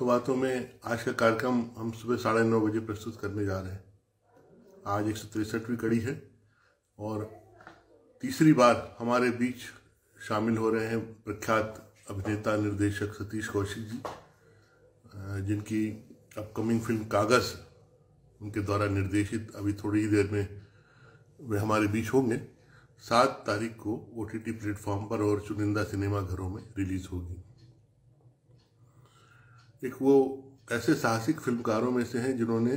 बातों बातों में आज का कार्यक्रम हम सुबह 9:30 बजे प्रस्तुत करने जा रहे हैं। आज 163वीं कड़ी है और तीसरी बार हमारे बीच शामिल हो रहे हैं प्रख्यात अभिनेता निर्देशक सतीश कौशिक जी, जिनकी अपकमिंग फिल्म कागज उनके द्वारा निर्देशित अभी थोड़ी ही देर में वे हमारे बीच होंगे। 7 तारीख को OTT प्लेटफॉर्म पर और चुनिंदा सिनेमा घरों में रिलीज होगी। एक वो ऐसे साहसिक फिल्मकारों में से हैं जिन्होंने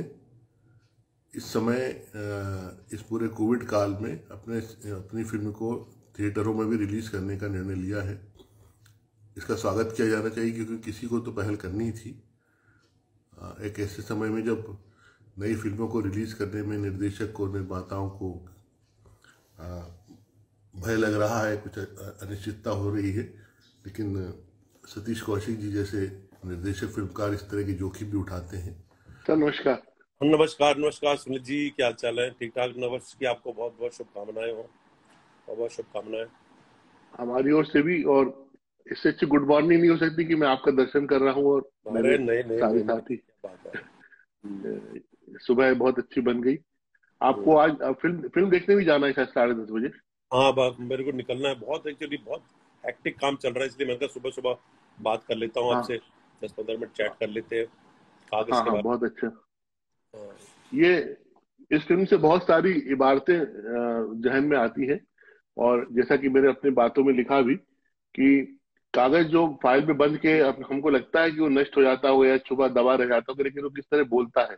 इस समय इस पूरे कोविड काल में अपनी फिल्म को थिएटरों में भी रिलीज करने का निर्णय लिया है। इसका स्वागत किया जाना चाहिए क्योंकि किसी को तो पहल करनी थी। एक ऐसे समय में जब नई फिल्मों को रिलीज करने में निर्देशक को, निर्माताओं को भय लग रहा है, कुछ अनिश्चितता हो रही है, लेकिन सतीश कौशिक जी जैसे निर्देशक फिल्मकार इस तरह के जोखिम भी उठाते हैं। सर नमस्कार। नमस्कार सुनील जी, क्या हाल चाल है? ठीक ठाक। नववर्ष की आपको बहुत बहुत शुभकामनाएं हो और बहुत शुभकामनाएं हमारी ओर से भी। और इससे अच्छी गुड मॉर्निंग नहीं हो सकती कि मैं आपका दर्शन कर रहा हूँ और मेरे सारे साथी। सुबह बहुत अच्छी बन गई। आपको आज फिल्म देखने भी जाना है शायद 10:30 बजे। हाँ, मेरे को निकलना है। बहुत एक्चुअली बहुत हेक्टिक काम चल रहा है, इसलिए मैंने कहा सुबह सुबह बात कर लेता हूँ आपसे। 10-15 मिनट चैट कर लेते हैं कागज के बारे में। बहुत अच्छा। ये इस फिल्म से बहुत सारी इबारतें जहन में आती हैं और जैसा कि मैंने अपनी बातों में लिखा भी कि कागज जो फाइल में बंद के हमको लगता है कि वो नष्ट हो जाता हो या छुपा दबा रह जाता हो, लेकिन वो किस तरह बोलता है,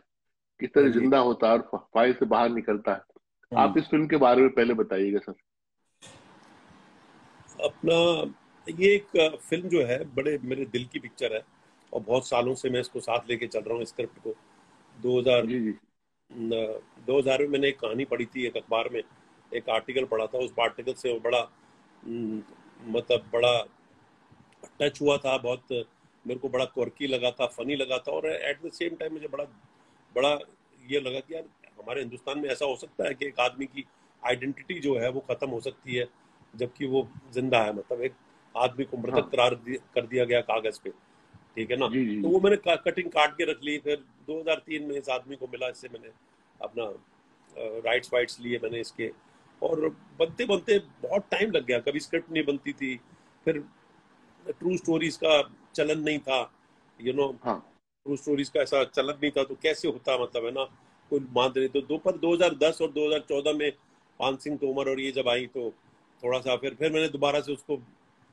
किस तरह जिंदा होता है और फाइल से बाहर निकलता है। आप इस फिल्म के बारे में पहले बताइएगा सर। ये एक फिल्म जो है बड़े मेरे दिल की पिक्चर है और बहुत सालों से मैं इसको साथ लेके चल रहा हूँ। स्क्रिप्ट को 2000 में मैंने एक कहानी पढ़ी थी, एक अखबार में एक आर्टिकल पढ़ा था। उस आर्टिकल से वो बड़ा बड़ा टच हुआ था, बहुत मेरे को बड़ा क्वर्की लगा था, फनी लगा था और एट द सेम टाइम मुझे बड़ा ये लगा कि यार हमारे हिंदुस्तान में ऐसा हो सकता है कि एक आदमी की आइडेंटिटी जो है वो खत्म हो सकती है जबकि वो जिंदा है। मतलब एक आदमी को मृतक करार कर दिया गया कागज पे, ठीक है ना। तो वो मैंने कटिंग काट के रख ली। फिर 2003 में इस आदमी को मिला, इससे मैंने अपना राइट्स लिए मैंने इसके, और बनते बनते बहुत टाइम लग गया। कभी स्क्रिप्ट नहीं बनती थी, फिर ट्रू स्टोरीज का चलन नहीं था, ट्रू स्टोरीज का ऐसा चलन नहीं था, तो कैसे होता, मतलब है ना, कोई मान नहीं। तो 2010 और 2014 में पान सिंह तोमर और ये जब आई तो थोड़ा सा फिर मैंने दोबारा से उसको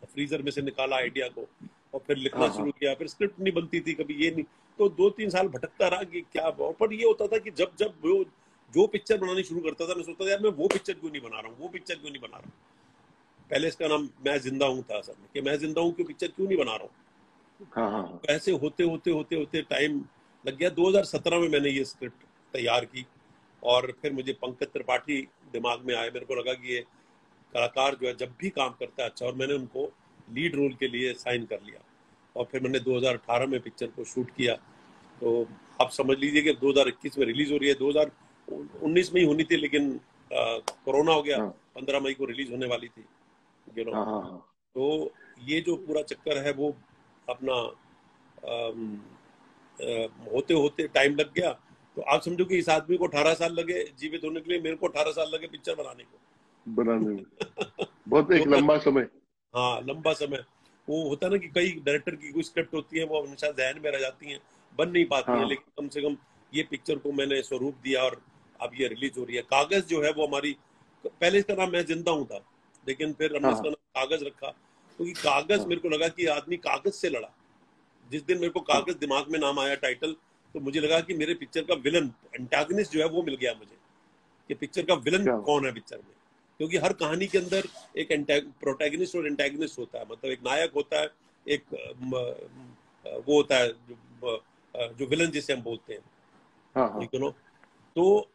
फ्रीजर में से निकाला आइडिया को और फिर लिखना शुरू किया। फिर स्क्रिप्ट नहीं बनती थी कभी, ये नहीं, तो 2-3 साल भटकता रहा कि क्या। पर ये होता था कि जब वो जो पिक्चर बनानी शुरू करता था मैं सोचता था यार मैं वो पिक्चर क्यों नहीं बना रहा हूँ, पहले इसका नाम मैं जिंदा हूँ था असल में, कि मैं जिंदा हूँ क्यों पिक्चर क्यों नहीं बना रहा हूँ। तो ऐसे होते टाइम लग गया। 2017 में मैंने ये स्क्रिप्ट तैयार की और फिर मुझे पंकज त्रिपाठी दिमाग में आए। मेरे को लगा कि ये कलाकार जो है जब भी काम करता है अच्छा, और मैंने उनको लीड रोल के लिए साइन कर लिया। और फिर मैंने 2018 में पिक्चर को शूट किया। तो आप समझ लीजिए कि 2021 में रिलीज हो रही है। 2019 में ही होनी थी, लेकिन कोरोना हो गया। 15 मई को रिलीज होने वाली थी, तो ये जो पूरा चक्कर है वो अपना होते होते टाइम लग गया। तो आप समझो कि इस आदमी को 18 साल लगे जीवित होने के लिए, मेरे को 18 साल लगे पिक्चर बनाने में। बहुत एक लंबा समय। हाँ, लंबा समय। वो होता है ना कि कई डायरेक्टर की कोई स्क्रिप्ट होती है वो हमेशा जहन में रह जाती हैं, बन नहीं पाती हैं, लेकिन कम से कम ये पिक्चर को मैंने स्वरूप दिया और अब ये रिलीज हो रही है। कागज जो है वो हमारी, पहले इसका नाम मैं जिंदा हूँ था, लेकिन फिर हमने इसका नाम कागज रखा क्योंकि कागज मेरे को लगा कि आदमी कागज से लड़ा। जिस दिन मेरे को कागज दिमाग में नाम आया टाइटल, तो मुझे लगा कि मेरे पिक्चर का विलन, एंटागनिस्ट जो है वो मिल गया मुझे, कि पिक्चर का विलन कौन है पिक्चर में। क्योंकि हर कहानी के अंदर एक प्रोटैगनिस्ट और एंटैगनिस्ट होता है, मतलब एक नायक होता है, एक वो होता है जो विलन जिसे हम बोलते हैं। तो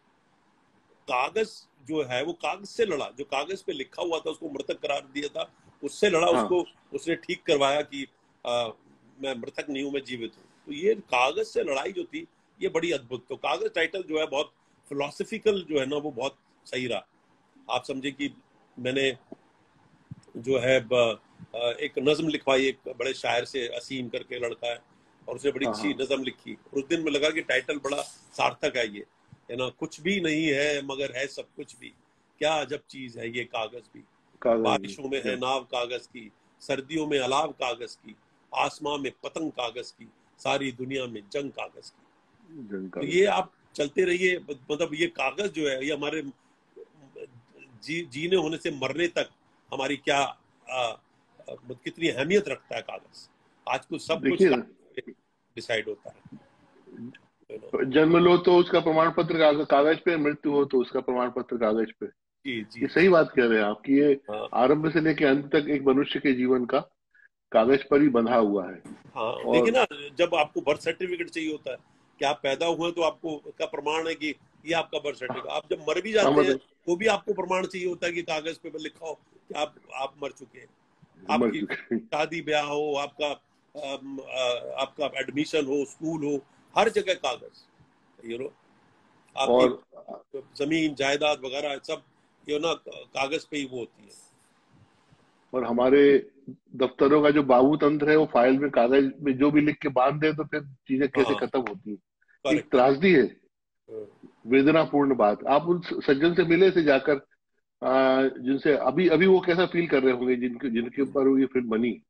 कागज जो है वो कागज से लड़ा, जो कागज पे लिखा हुआ था उसको मृतक करार दिया था, उससे लड़ा। उसको उसने ठीक करवाया कि मैं मृतक नहीं हूं, मैं जीवित हूँ। तो ये कागज से लड़ाई जो थी ये बड़ी अद्भुत। तो कागज टाइटल जो है बहुत फिलोसफिकल जो है ना, वो बहुत सही रहा। आप समझे कि मैंने जो है एक नज्म लिखवाई एक बड़े शायर से, असीम करके लड़का है, और उसने बड़ी अच्छी नज़म लिखी। उस दिन में लगा कि टाइटल बड़ा सार्थक है ये, है ना, कुछ भी नहीं है मगर है सब कुछ भी, क्या अजब चीज है ये कागज भी, बारिशों में है नाव कागज की, सर्दियों में अलाव कागज की, आसमां में पतंग कागज की, सारी दुनिया में जंग कागज की। तो ये आप चलते रहिए, मतलब ये कागज जो है ये हमारे जीने होने से मरने तक हमारी क्या कितनी अहमियत रखता है कागज। आज कुछ सब कुछ डिसाइड होता है। जन्म लो तो उसका प्रमाण पत्र कागज पे, मृत्यु हो तो उसका प्रमाण पत्र कागज पे। जी ये सही बात कह रहे हैं आप कि ये आरंभ से लेकर अंत तक एक मनुष्य के जीवन का कागज पर ही बंधा हुआ है। हाँ, देखिए ना, जब आपको बर्थ सर्टिफिकेट चाहिए होता है कि आप पैदा हुए तो आपको का प्रमाण है कि ये आपका बर्थ सर्टिफिकेट। आप जब मर भी जाते हैं तो भी आपको प्रमाण चाहिए होता है कि कागज पे लिखा हो कि आप मर चुके हैं। आपकी शादी ब्याह हो, आपका एडमिशन हो, स्कूल हो, हर जगह कागज, यू नो, आपकी जमीन जायदाद वगैरह सब ना कागज पे ही वो होती है। और हमारे दफ्तरों का जो बाबू तंत्र है वो फाइल में कागज में जो भी लिख के बांध दे तो फिर चीजें कैसे खत्म होती है। एक त्रासदी है, वेदनापूर्ण बात। आप उन सज्जन से मिले थे जाकर जिनसे अभी अभी वो कैसा फील कर रहे होंगे जिनके ऊपर ये फिल्म बनी?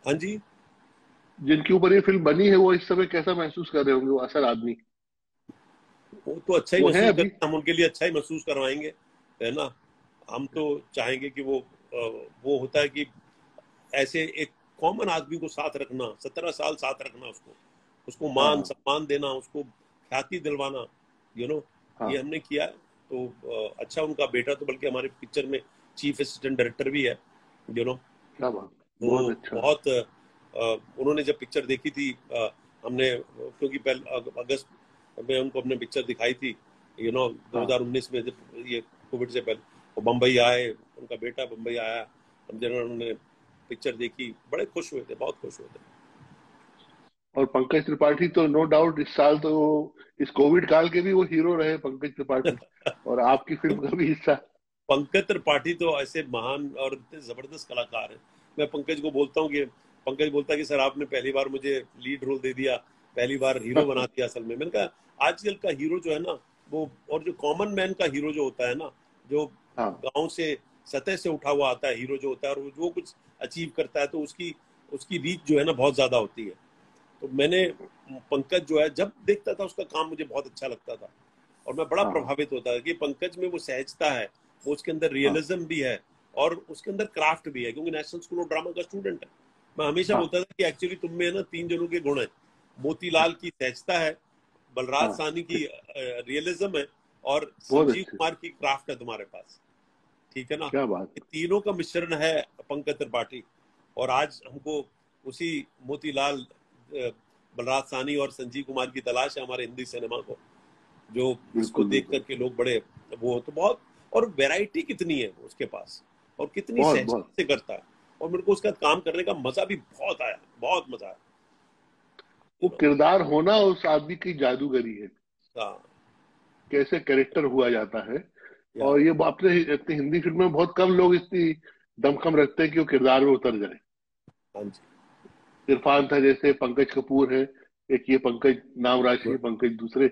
हाँ जी, जिनके ऊपर ये फिल्म बनी है वो इस समय कैसा महसूस कर रहे होंगे, वो असल आदमी? वो तो अच्छा ही महसूस करते, हम उनके लिए अच्छा ही महसूस करवाएंगे, है ना। हम तो चाहेंगे कि वो होता है कि ऐसे एक कॉमन आदमी को साथ रखना, 17 साल साथ रखना, उसको मान सम्मान देना, उसको ख्याति दिलवाना, ये हमने किया है। तो अच्छा, उनका बेटा तो बल्कि हमारे पिक्चर में चीफ असिस्टेंट डायरेक्टर भी है, बहुत अच्छा। बहुत उन्होंने जब पिक्चर देखी थी, हमने क्योंकि पहले अगस्त में उनको हमने पिक्चर दिखाई थी, 2019 में, जब ये कोविड से पहले वो बम्बई आए, उनका बेटा बम्बई आया, उन्होंने पिक्चर देखी, बड़े खुश हुए थे, बहुत खुश हुए थे। और पंकज त्रिपाठी तो नो डाउट इस साल तो इस कोविड काल के भी वो हीरो रहे, पंकज त्रिपाठी, और आपकी फिल्म का भी हिस्सा। पंकज त्रिपाठी तो ऐसे महान और इतने जबरदस्त कलाकार हैं। मैं पंकज को बोलता हूँ कि पंकज बोलता है कि सर आपने पहली बार मुझे लीड रोल दे दिया, पहली बार हीरो बना दिया। असल में मैंने कहा आजकल का हीरो जो है ना वो, और जो कॉमन मैन का हीरो जो होता है ना, जो गांव से सतह से उठा हुआ आता है हीरो जो होता है, और वो कुछ अचीव करता है तो उसकी रीच जो है ना बहुत ज्यादा होती है। तो मैंने पंकज जो है जब देखता था उसका काम मुझे बहुत अच्छा लगता था, और मैं बड़ा प्रभावित होता था कि पंकज में वो सहजता है, वो उसके अंदर रियलिज्म भी है और उसके अंदर क्राफ्ट भी है, क्योंकि नेशनल स्कूल ऑफ ड्रामा का स्टूडेंट है। मैं हमेशा बोलता था कि एक्चुअली तुम में ना 3 जनों के गुण है, मोतीलाल की सहजता है, बलराज साहनी की रियलिज्म है, और संजीव कुमार की क्राफ्ट है तुम्हारे पास, ठीक है ना। क्या बात, तीनों का मिश्रण है पंकज त्रिपाठी। और आज हमको उसी मोतीलाल, बलराज साहनी और संजीव कुमार की तलाश है हमारे हिंदी सिनेमा को, जो इसको देख करके लोग बड़े वो तो बहुत, और वैरायटी कितनी है उसके पास, और कितनी सहजता से करता है, और मेरे को उसका काम करने का मजा भी बहुत आया, बहुत मजा आया। वो किरदार होना उस आदमी की जादूगरी है, कैसे कैरेक्टर हुआ जाता है। और ये अपने हिंदी फिल्म में बहुत कम लोग इतनी दमखम रखते हैं कि वो किरदार में उतर जाए। हाँ जी, इरफान था जैसे, पंकज कपूर है एक, ये पंकज नाम राशि, पंकज दूसरे।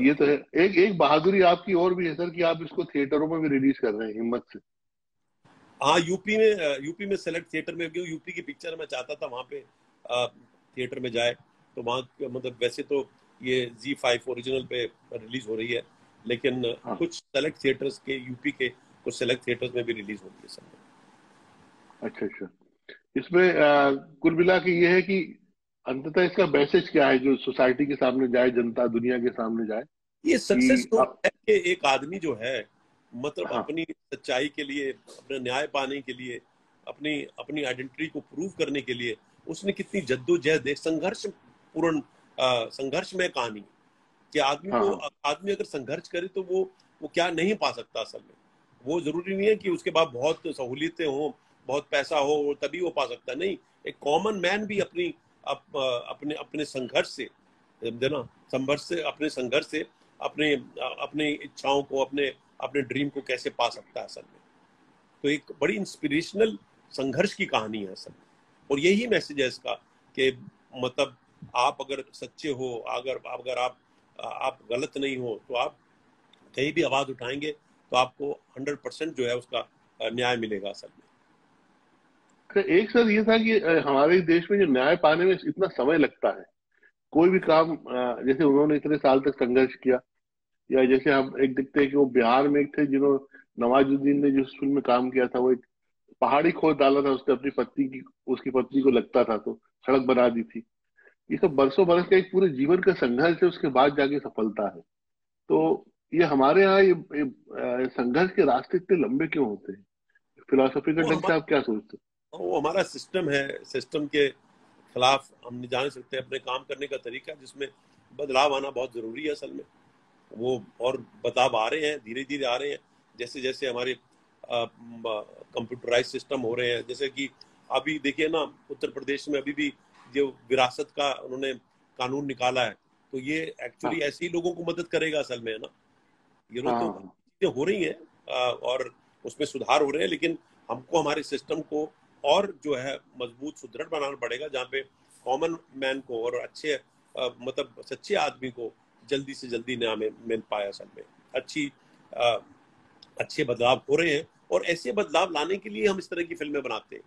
ये तो है। एक बहादुरी आपकी और भी है सर कि आप इसको थिएटरों में भी रिलीज कर रहे हैं हिम्मत से। हाँ, यूपी में सेलेक्ट थिएटर में, क्योंकि यूपी की पिक्चर मैं चाहता था वहां पे थिएटर में जाए, तो वहाँ मतलब वैसे तो ये ZEE5 ओरिजिनल पे रिलीज हो रही है, लेकिन कुछ सेलेक्ट थिएटर्स के, यूपी के कुछ सेलेक्ट थिएटर्स में भी रिलीज हो रही है सब। अच्छा, इसमें कुल मिला के ये है कि अंततः इसका मैसेज क्या है जो सोसाइटी के सामने जाए, जनता दुनिया के सामने जाए? ये सक्सेस है कि एक आदमी जो है मतलब अपनी सच्चाई के लिए, अपना न्याय पाने के लिए, अपनी आइडेंटिटी को प्रूव करने के लिए उसने कितनी जद्दोजहद, संघर्षमय कहानी कि आदमी अगर संघर्ष करे तो वो क्या नहीं पा सकता। असल में वो जरूरी नहीं है कि उसके बाद बहुत सहूलियतें हो, बहुत पैसा हो तभी वो पा सकता है, नहीं। एक कॉमन मैन भी अपने संघर्ष से, अपने संघर्ष से अपने इच्छाओं को, अपने ड्रीम को कैसे पा सकता है असल में। तो एक बड़ी इंस्पिरेशनल संघर्ष की कहानी है असल में, और यही मैसेज है इसका कि मतलब आप अगर सच्चे हो, अगर आप गलत नहीं हो, तो आप कहीं भी आवाज उठाएंगे तो आपको 100% जो है उसका न्याय मिलेगा असल में। एक सर ये था कि हमारे देश में जो न्याय पाने में इतना समय लगता है, कोई भी काम जैसे उन्होंने इतने साल तक संघर्ष किया, या जैसे हम एक दिखते हैं कि वो बिहार में एक थे जिन्होंने, नवाजुद्दीन ने जिस फिल्म में काम किया था, वो एक पहाड़ी खोद डाला था उसने अपनी पत्नी की, उसकी पत्नी को लगता था तो सड़क बना दी थी। ये सब बरसों बरस का एक पूरे जीवन का संघर्ष है, उसके बाद जाके सफलता है। तो ये हमारे यहाँ ये संघर्ष के रास्ते इतने लंबे क्यों होते हैं? फिलोसफी का वो ढंग से आप क्या सोचते वो हमारा सिस्टम है, सिस्टम के खिलाफ हम नहीं जान सकते। अपने काम करने का तरीका जिसमें बदलाव आना बहुत जरूरी है असल में, वो और बदलाव आ रहे हैं, धीरे धीरे आ रहे हैं। जैसे जैसे हमारे कंप्यूटराइज सिस्टम हो रहे हैं, जैसे कि अभी देखिए ना, उत्तर प्रदेश में अभी भी जो विरासत का उन्होंने कानून निकाला है, तो ये हैं? एक्चुअली ऐसे ही लोगों को मदद करेगा असल में, है ना। तो हाँ, चीजें हो रही हैं और उसमें सुधार हो रहे हैं, लेकिन हमको हमारे सिस्टम को और जो है मजबूत सुदृढ़ बनाना पड़ेगा, जहाँ पे कॉमन मैन को और अच्छे मतलब सच्चे आदमी को जल्दी से जल्दी न्याय मिल पाए असल में। अच्छे बदलाव हो रहे हैं, और ऐसे बदलाव लाने के लिए हम इस तरह की फिल्में बनाते हैं,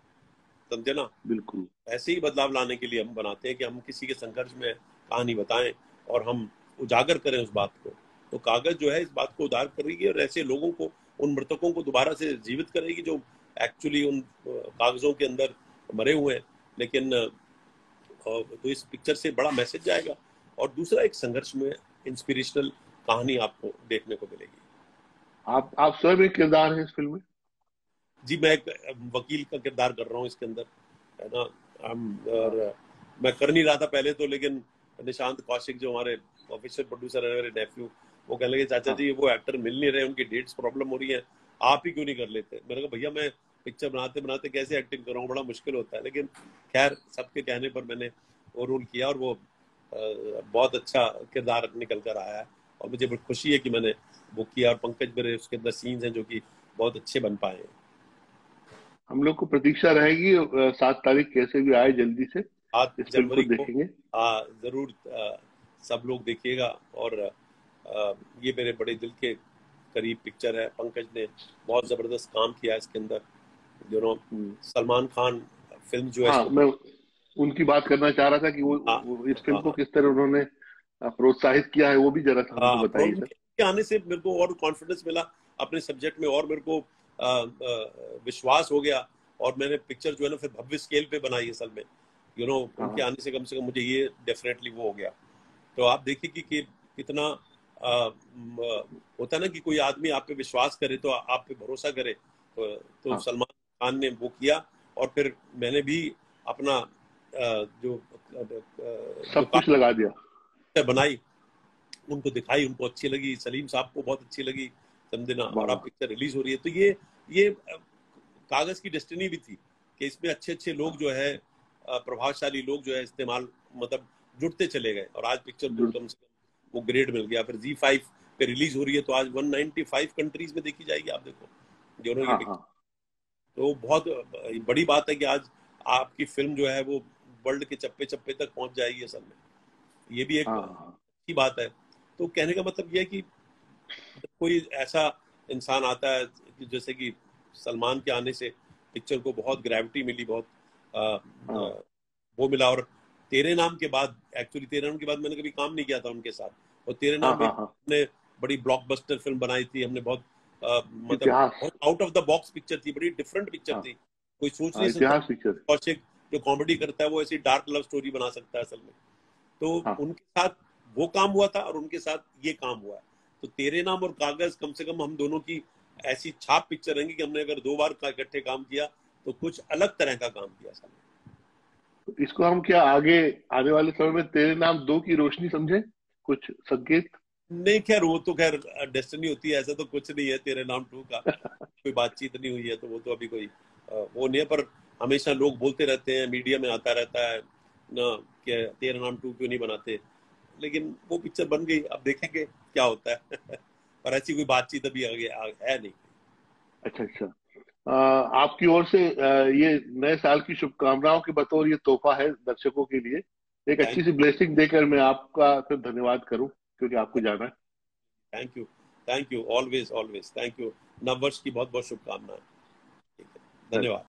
समझे ना। बिल्कुल। ऐसे ही बदलाव लाने के लिए हम बनाते हैं कि हम किसी के संघर्ष में कहानी बताएं और हम उजागर करें उस बात को। तो कागज जो है इस बात को उजागर करेगी और ऐसे लोगों को, उन मृतकों को दोबारा से जीवित करेगी जो एक्चुअली उन कागजों के अंदर मरे हुए हैं। लेकिन तो इस पिक्चर से बड़ा मैसेज जाएगा, और दूसरा एक संघर्ष में इंस्पिरेशनल कहानी आपको देखने को मिलेगी। आप स्वयं एक किरदार है इस फिल्म में? जी, मैं एक वकील का किरदार कर रहा हूँ इसके अंदर, है ना। और मैं कर नहीं रहा था पहले तो, लेकिन निशांत कौशिक जो हमारे ऑफिशियल प्रोड्यूसर है, मेरे नेफ्यू, वो कहने लगे चाचा जी वो एक्टर मिल नहीं रहे, उनकी डेट्स प्रॉब्लम हो रही है, आप ही क्यों नहीं कर लेते। मैंने कहा भैया मैं पिक्चर बनाते बनाते कैसे एक्टिंग कर रहा हूँ, बड़ा मुश्किल होता है। लेकिन खैर सबके कहने पर मैंने वो रोल किया, और वो बहुत अच्छा किरदार निकल कर आया है, और मुझे बड़ी खुशी है कि मैंने वो किया। और पंकज मेरे उसके अंदर सीन्स हैं जो कि बहुत अच्छे बन पाए हैं। हम लोग को प्रतीक्षा रहेगी 7 तारीख कैसे भी आए, जल्दी से 8 इस फिल्म को जनवरी को देखेंगे। जरूर सब लोग देखिएगा। और ये मेरे बड़े दिल के करीब पिक्चर है। पंकज ने बहुत जबरदस्त काम किया है इसके अंदर, सलमान खान फिल्म जो है हाँ, इसको। मैं उनकी बात करना चाह रहा था कि हाँ वो इस फिल्म को हाँ किस तरह उन्होंने प्रोत्साहित किया है, वो भी जरा सा हमको हाँ, और बताइए सर। उनके आने से मेरे को और कॉन्फिडेंस मिला अपने सब्जेक्ट में, और मेरे को विश्वास हो गया, और मैंने पिक्चर जो है ना फिर भव्य स्केल पे बनाई असल में। उनके हाँ, आने से कम मुझे ये डेफिनेटली वो हो गया। तो आप देखिए कि कितना होता है ना कि कोई आदमी आप पे विश्वास करे, तो आप पे भरोसा करे। तो हाँ, सलमान खान ने वो किया, और फिर मैंने भी अपना जो सब कुछ लगा दिया। बनाई, उनको दिखाई, उनको अच्छी लगी, सलीम साहब को बहुत अच्छी लगी, समझना। और अब वाह। पिक्चर रिलीज हो रही है, तो ये कागज की डेस्टिनी भी थी कि इसमें अच्छे अच्छे लोग जो है, प्रभावशाली लोग जो है इस्तेमाल, मतलब जुड़ते चले गए, और आज पिक्चर को जुड़ कम से कम वो ग्रेड मिल गया। फिर Z5 पे रिलीज हो रही है, तो आज 195 कंट्रीज में देखी जाएगी, आप देखो ये हाँ, हाँ, पिक्चर। तो बहुत बड़ी बात है कि आज आपकी फिल्म जो है वो वर्ल्ड के चप्पे चप्पे तक पहुंच जाएगी असल में। ये भी एक हाँ, हाँ, अच्छी बात है। तो कहने का मतलब ये है कि कोई ऐसा इंसान आता है कि जैसे कि सलमान के आने से पिक्चर को बहुत ग्रेविटी मिली, बहुत आ, आ, हाँ, वो मिला। और तेरे नाम के बाद, एक्चुअली तेरे नाम के बाद मैंने कभी काम नहीं किया था उनके साथ, और तेरे हाँ, नाम में हाँ, हाँ, हमने बड़ी ब्लॉकबस्टर फिल्म बनाई थी हमने, बहुत मतलब इतिहास। बहुत out of the box picture थी, बड़ी डिफरेंट पिक्चर हाँ, थी। कोई सोच हाँ, नहीं सकता इतिहास पिक्चर। कौशिक जो कॉमेडी करता है वो ऐसी डार्क लव स्टोरी बना सकता है असल में। तो हाँ, उनके साथ वो काम हुआ था, और उनके साथ ये काम हुआ है। तो तेरे नाम और कागज कम से कम हम दोनों की ऐसी छाप पिक्चर रहेंगी कि हमने अगर 2 बार इकट्ठे काम किया तो कुछ अलग तरह का काम किया सामने। तो इसको हम क्या आगे आने वाले समय में तेरे नाम 2 की रोशनी समझे, कुछ संकेत? नहीं, खैर वो तो खैर डेस्टिनी होती है, ऐसा तो कुछ नहीं है। तेरे नाम 2 का कोई बातचीत नहीं हुई है, तो वो तो अभी कोई वो नहीं है। पर हमेशा लोग बोलते रहते हैं, मीडिया में आता रहता है ना कि तेरा नाम 2 क्यों नहीं बनाते। लेकिन वो पिक्चर बन गई, अब देखेंगे क्या होता है। पर ऐसी कोई बातचीत अभी आगे है नहीं। अच्छा, अच्छा। आपकी ओर से ये नए साल की शुभकामनाओं के बतौर ये तोहफा है दर्शकों के लिए, एक अच्छी सी ब्लेसिंग देकर मैं आपका फिर धन्यवाद करूं, क्योंकि आपको जाना है। Thank you always always, thank you. नववर्ष की बहुत बहुत शुभकामनाएं। ठीक है, धन्यवाद।